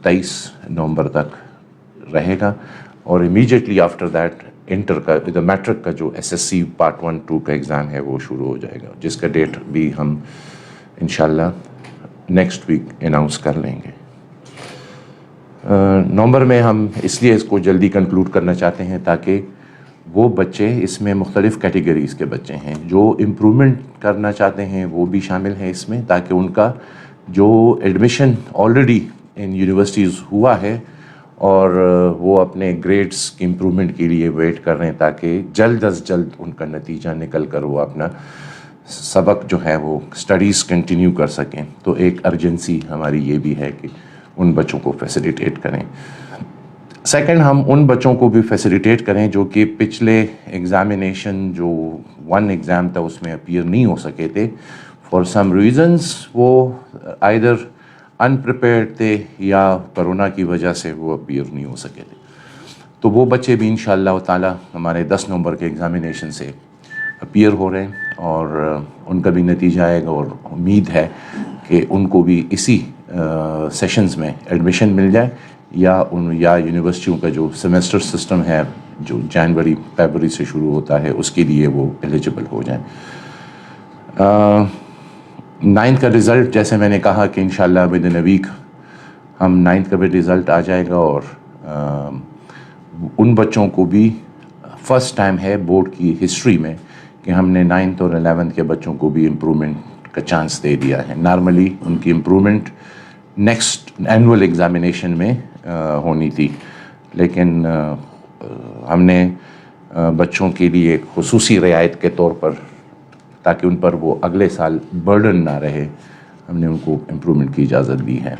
23 نومبر تک رہے گا، اور امیجیٹلی آفٹر دیٹ انٹر کا میٹرک کا جو SSC پارٹ 1-2 کا ایگزام ہے وہ شروع ہو جائے گا، جس کا ڈیٹ بھی ہم انشاءاللہ نیکسٹ ویک اناؤنس کر لیں گے۔ نومبر میں ہم اس لیے اس کو جلدی کنکلوڈ کرنا چاہتے ہیں تاکہ وہ بچے، اس میں مختلف کیٹیگریز کے بچے ہیں جو امپرومنٹ کرنا چاہتے ہیں وہ بھی شامل ہیں اس میں، تاکہ ان کا جو ایڈمیشن آلریڈی ان یونیورسٹیز ہوا ہے اور وہ اپنے گریڈز کی امپرومنٹ کے لیے ویٹ کر رہے ہیں، تاکہ جلد از جلد ان کا نتیجہ نکل کر وہ اپنا سبق جو ہے وہ اسٹڈیز کنٹینیو کر سکیں۔ تو ایک ارجنسی ہماری یہ بھی ہے کہ ان بچوں کو فیسیلیٹیٹ کریں۔ سیکنڈ، ہم ان بچوں کو بھی فیسیلیٹیٹ کریں جو کہ پچھلے ایگزامینیشن جو 1 ایگزام تھا اس میں اپیئر نہیں ہو سکے تھے، فار سم ریزنس وہ آئدر انپریپیئرڈ تھے یا کرونا کی وجہ سے وہ اپیئر نہیں ہو سکے تھے، تو وہ بچے بھی انشاءاللہ تعالی ہمارے 10 نومبر کے ایگزامینیشن سے اپیئر ہو رہے ہیں، اور ان کا بھی نتیجہ آئے گا، اور امید ہے کہ ان کو بھی اسی سیشنز میں ایڈمیشن مل جائے، یا یونیورسٹیوں کا جو سیمیسٹر سسٹم ہے جو جنوری فیبروری سے شروع ہوتا ہے اس کے لیے وہ ایلیجبل ہو جائیں۔ 9th کا رزلٹ جیسے میں نے کہا کہ انشاءاللہ ود ان اے ویک ہم 9th کا بھی رزلٹ آ جائے گا، اور ان بچوں کو بھی فرسٹ ٹائم ہے بورڈ کی ہسٹری میں کہ ہم نے 9th اور 11th کے بچوں کو بھی امپرومنٹ کا چانس دے دیا ہے۔ نارملی ان کی امپرومنٹ نیکسٹ اینول ایگزامینیشن میں ہونی تھی، لیکن ہم نے بچوں کے لیے ایک خصوصی رعایت کے طور پر، تاکہ ان پر وہ اگلے سال برڈن نہ رہے، ہم نے ان کو امپرومنٹ کی اجازت دی ہے۔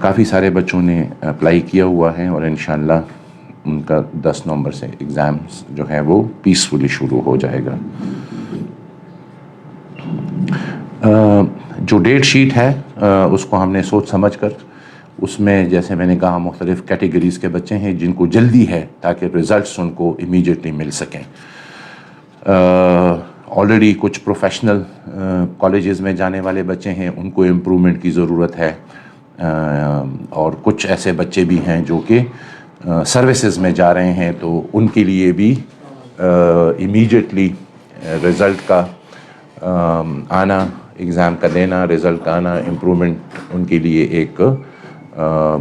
کافی سارے بچوں نے اپلائی کیا ہوا ہے، اور انشاءاللہ ان کا 10 نومبر سے ایگزامز جو ہے وہ پیسفلی شروع ہو جائے گا۔ جو ڈیٹ شیٹ ہے اس کو ہم نے سوچ سمجھ کر، اس میں جیسے میں نے کہا مختلف کیٹیگریز کے بچے ہیں جن کو جلدی ہے تاکہ ریزلٹس ان کو امیجیٹلی مل سکیں۔ آلریڈی کچھ پروفیشنل کالجز میں جانے والے بچے ہیں، ان کو امپرومنٹ کی ضرورت ہے، اور کچھ ایسے بچے بھی ہیں جو کہ سروسز میں جا رہے ہیں، تو ان کے لیے بھی امیجیٹلی رزلٹ کا آنا، ایگزام کا دینا، رزلٹ کا آنا، امپرومنٹ ان کے لیے ایک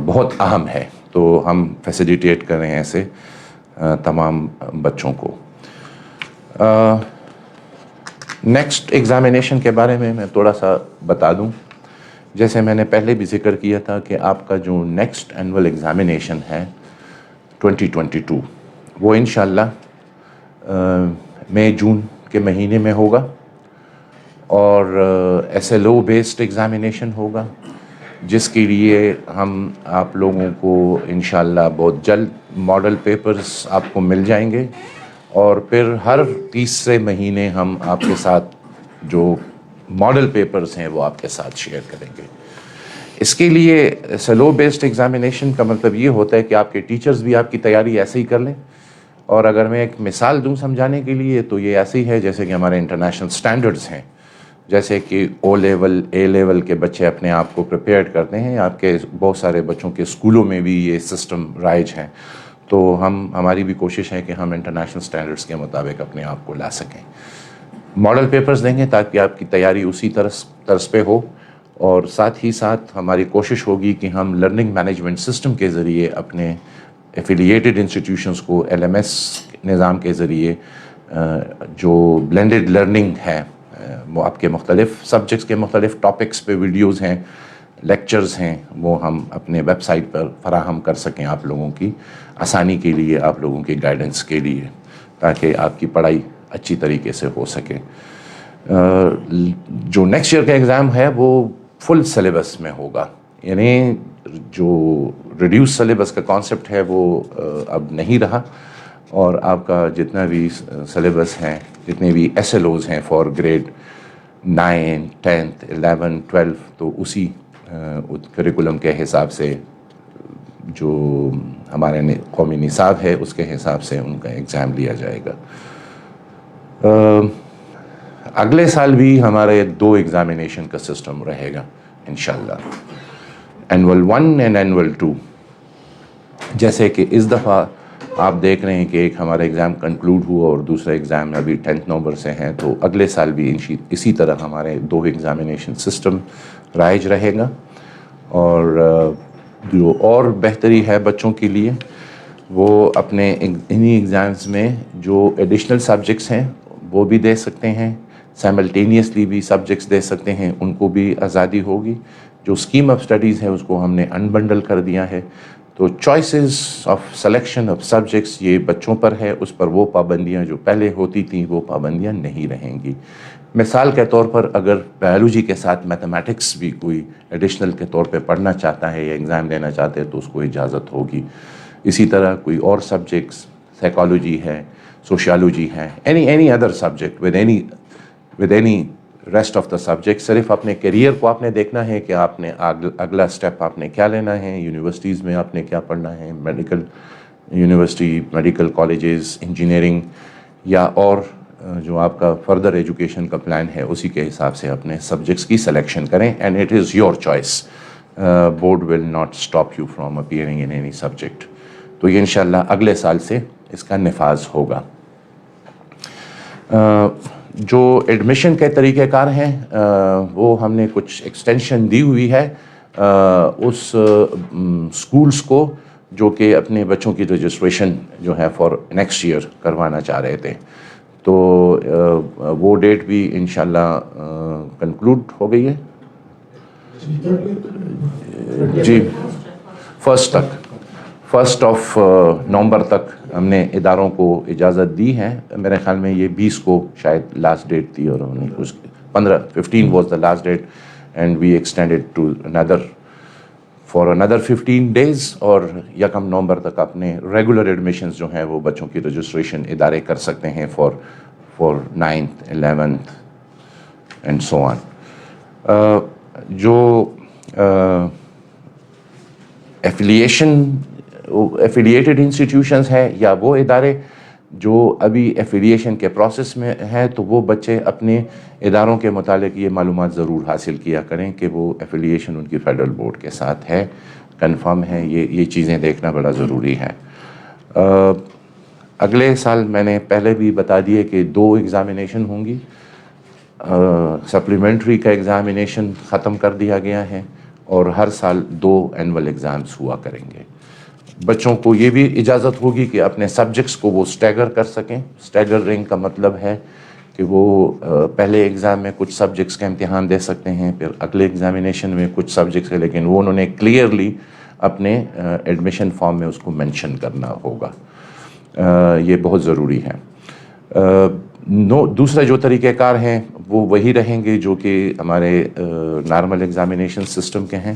بہت اہم ہے، تو ہم فیسیلیٹیٹ کر رہے ہیں ایسے تمام بچوں کو۔ نیکسٹ ایگزامینیشن کے بارے میں تھوڑا سا بتا دوں، جیسے میں نے پہلے بھی ذکر کیا تھا کہ آپ کا جو نیکسٹ اینول ایگزامینیشن ہے 2022 وہ انشاءاللہ مئی جون کے مہینے میں ہوگا، اور SLO بیسڈ ایگزامینیشن ہوگا، جس کے لیے ہم آپ لوگوں کو انشاءاللہ بہت جلد ماڈل پیپرز آپ کو مل جائیں گے، اور پھر ہر تیسرے مہینے ہم آپ کے ساتھ جو ماڈل پیپرز ہیں وہ آپ کے ساتھ شیئر کریں گے۔ اس کے لیے SLO بیسڈ ایگزامینیشن کا مطلب یہ ہوتا ہے کہ آپ کے ٹیچرز بھی آپ کی تیاری ایسے ہی کر لیں، اور اگر میں ایک مثال دوں سمجھانے کے لیے تو یہ ایسے ہی ہے جیسے کہ ہمارے انٹرنیشنل سٹینڈرڈز ہیں، جیسے کہ O لیول A لیول کے بچے اپنے آپ کو پریپیئرڈ کرتے ہیں، آپ کے بہت سارے بچوں کے اسکولوں میں بھی یہ سسٹم رائج ہے، تو ہماری بھی کوشش ہے کہ ہم انٹرنیشنل سٹینڈرڈز کے مطابق اپنے آپ کو لا سکیں۔ ماڈل پیپرز دیں گے تاکہ آپ کی تیاری اسی طرز پہ ہو، اور ساتھ ہی ساتھ ہماری کوشش ہوگی کہ ہم لرننگ مینجمنٹ سسٹم کے ذریعے اپنے ایفیلیٹڈ انسٹیٹیوشنز کو LMS نظام کے ذریعے جو بلینڈڈ لرننگ ہے، وہ آپ کے مختلف سبجیکٹس کے مختلف ٹاپکس پہ ویڈیوز ہیں، لیکچرز ہیں، وہ ہم اپنے ویب سائٹ پر فراہم کر سکیں آپ لوگوں کی آسانی کے لیے، آپ لوگوں کی گائیڈنس کے لیے، تاکہ آپ کی پڑھائی اچھی طریقے سے ہو سکے۔ جو نیکسٹ ایئر کا ایگزام ہے وہ فل سلیبس میں ہوگا، یعنی جو ریڈیوس سلیبس کا کانسیپٹ ہے وہ اب نہیں رہا، اور آپ کا جتنا بھی سلیبس ہیں، جتنے بھی SLOs ہیں فار گریڈ 9 10 11 12، تو اسی کریکولم کے حساب سے جو ہمارے قومی نصاب ہے اس کے حساب سے ان کا ایگزام لیا جائے گا۔ اگلے سال بھی ہمارے 2 ایگزامینیشن کا سسٹم رہے گا انشاءاللہ۔ Annual 1 and annual 2. جیسے کہ اس دفعہ آپ دیکھ رہے ہیں کہ ایک ہمارا ایگزام کنکلوڈ ہوا اور دوسرا ایگزام ابھی 10 نومبر سے ہیں, تو اگلے سال بھی اسی طرح ہمارے 2 ایگزامینیشن سسٹم رائج رہے گا. اور جو اور بہتری ہے بچوں کے لیے وہ اپنے انہی ایگزامز میں جو ایڈیشنل سبجیکٹس ہیں وہ بھی دے سکتے ہیں, سائملٹینیسلی بھی سبجیکٹس دے سکتے ہیں, ان کو بھی آزادی ہوگی. جو اسکیم آف اسٹڈیز ہے اس کو ہم نے انبنڈل کر دیا ہے, تو choices of selection of subjects یہ بچوں پر ہے, اس پر وہ پابندیاں جو پہلے ہوتی تھیں وہ پابندیاں نہیں رہیں گی. مثال کے طور پر اگر بایولوجی کے ساتھ میتھمیٹکس بھی کوئی ایڈیشنل کے طور پہ پڑھنا چاہتا ہے یا ایگزام دینا چاہتا ہے تو اس کو اجازت ہوگی. اسی طرح کوئی اور سبجیکٹس, سائیکالوجی ہے, سوشیالوجی ہے, any other subject with any rest of the subject, صرف اپنے کیریئر کو آپ نے دیکھنا ہے کہ آپ نے اگلا اسٹیپ آپ نے کیا لینا ہے, یونیورسٹیز میں آپ نے کیا پڑھنا ہے, medical university, medical colleges, engineering, یا اور جو آپ کا فردر ایجوکیشن کا پلان ہے اسی کے حساب سے اپنے سبجیکٹس کی سلیکشن کریں. And it is your choice, board will not stop you from appearing in any subject. تو یہ انشاءاللہ اگلے سال سے اس کا نفاذ ہوگا. جو ایڈمیشن کے طریقہ کار ہیں وہ ہم نے کچھ ایکسٹینشن دی ہوئی ہے اس اسکولس کو جو کہ اپنے بچوں کی رجسٹریشن جو ہے فار نیکسٹ ایئر کروانا چاہ رہے تھے. تو وہ ڈیٹ بھی انشاءاللہ کنکلوڈ ہو گئی ہے جی. 1 نومبر تک ہم نے اداروں کو اجازت دی ہے. میرے خیال میں یہ 20 کو شاید لاسٹ ڈیٹ تھی اور 15 was the last date, and we extended to for another 15 days, اور 1 نومبر تک اپنے ریگولر ایڈمیشنز جو ہیں وہ بچوں کی رجسٹریشن ادارے کر سکتے ہیں for 9th 11th and so آن. جو ایفیلیٹڈ انسٹیٹیوشنز ہیں یا وہ ادارے جو ابھی ایفیلیشن کے پروسیس میں ہیں, تو وہ بچے اپنے اداروں کے متعلق یہ معلومات ضرور حاصل کیا کریں کہ وہ ایفیلیشن ان کی فیڈرل بورڈ کے ساتھ ہے, کنفرم ہے. یہ چیزیں دیکھنا بڑا ضروری ہے. اگلے سال میں نے پہلے بھی بتا دیے کہ 2 ایگزامینیشن ہوں گی. سپلیمنٹری کا ایگزامینیشن ختم کر دیا گیا ہے اور ہر سال 2 اینول ایگزامز ہوا کریں گے. بچوں کو یہ بھی اجازت ہوگی کہ اپنے سبجیکٹس کو وہ اسٹیگر کر سکیں. اسٹیگرنگ کا مطلب ہے کہ وہ پہلے ایگزام میں کچھ سبجیکٹس کا امتحان دے سکتے ہیں, پھر اگلے ایگزامینیشن میں کچھ سبجیکٹس ہے, لیکن وہ انہوں نے کلیئرلی اپنے ایڈمیشن فارم میں اس کو مینشن کرنا ہوگا. یہ بہت ضروری ہے. دوسرا جو طریقہ کار ہیں وہ وہی رہیں گے جو کہ ہمارے نارمل ایگزامینیشن سسٹم کے ہیں,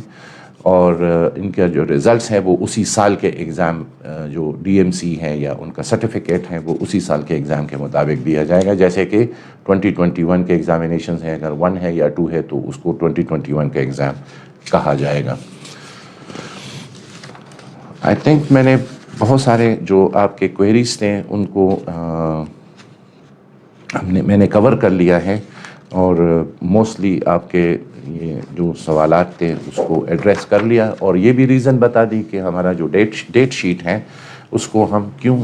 اور ان کے جو ریزلٹس ہیں وہ اسی سال کے ایگزام جو ڈی ایم سی ہے یا ان کا سرٹیفکیٹ ہے وہ اسی سال کے ایگزام کے مطابق دیا جائے گا. جیسے کہ 2021 کے ایگزامینیشنز ہیں, اگر 1 ہے یا 2 ہے تو اس کو 2021 کا ایگزام کہا جائے گا. آئی تھنک میں نے بہت سارے جو آپ کے کوئریز تھے ان کو میں نے کور کر لیا ہے, اور موسٹلی آپ کے یہ جو سوالات تھے اس کو ایڈریس کر لیا, اور یہ بھی ریزن بتا دی کہ ہمارا جو ڈیٹ شیٹ ہے اس کو ہم کیوں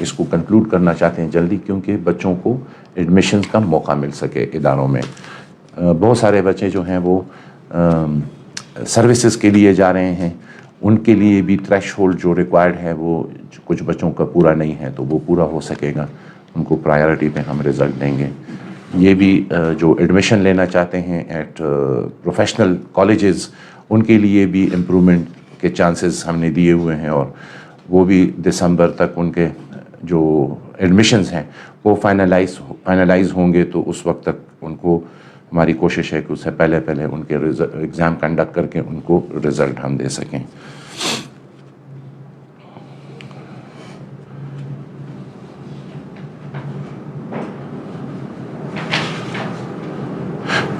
اس کو کنکلوڈ کرنا چاہتے ہیں جلدی, کیونکہ بچوں کو ایڈمیشن کا موقع مل سکے اداروں میں. بہت سارے بچے جو ہیں وہ سروسز کے لیے جا رہے ہیں, ان کے لیے بھی تھریش ہولڈ جو ریکوائرڈ ہے وہ کچھ بچوں کا پورا نہیں ہے, تو وہ پورا ہو سکے گا. ان کو پرائیورٹی پہ ہم رزلٹ دیں گے. یہ بھی جو ایڈمیشن لینا چاہتے ہیں ایٹ پروفیشنل کالجز ان کے لیے بھی امپرومنٹ کے چانسز ہم نے دیے ہوئے ہیں, اور وہ بھی دسمبر تک ان کے جو ایڈمیشنز ہیں وہ فائنلائز ہوں گے. تو اس وقت تک ان کو ہماری کوشش ہے کہ اس سے پہلے ان کے ایگزام کنڈکٹ کر کے ان کو رزلٹ ہم دے سکیں.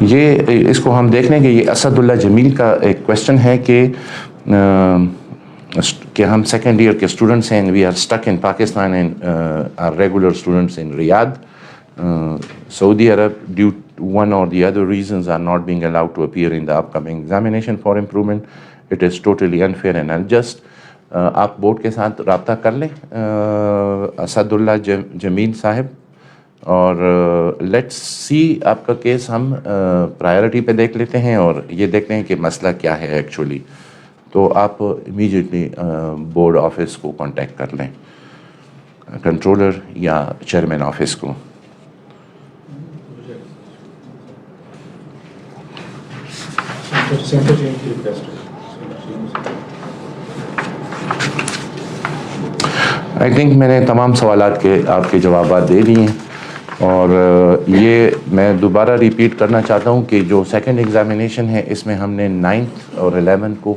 یہ اس کو ہم دیکھ لیں گے. یہ اسد اللہ جمیل کا ایک کویشچن ہے کہ ہم سیکنڈ ایئر کے اسٹوڈنٹس ہیں, we are stuck in Pakistan and are regular students in Riyadh, Saudi Arab, due to one or the other reasons are not being allowed to appear in the upcoming examination for improvement, it is totally unfair and unjust. آپ board کے ساتھ رابطہ کر لیں اسد اللہ جمیل صاحب, اور let's see آپ کا کیس ہم پرائیورٹی پہ دیکھ لیتے ہیں اور یہ دیکھتے ہیں کہ مسئلہ کیا ہے ایکچولی. تو آپ امیجیٹلی بورڈ آفس کو کانٹیکٹ کر لیں, کنٹرولر یا چیئرمین آفس کو. آئی تھنک میں نے تمام سوالات کے آپ کے جوابات دے دیے ہیں, اور یہ میں دوبارہ ریپیٹ کرنا چاہتا ہوں کہ جو سیکنڈ ایگزامینیشن ہے اس میں ہم نے 9th اور 11th کو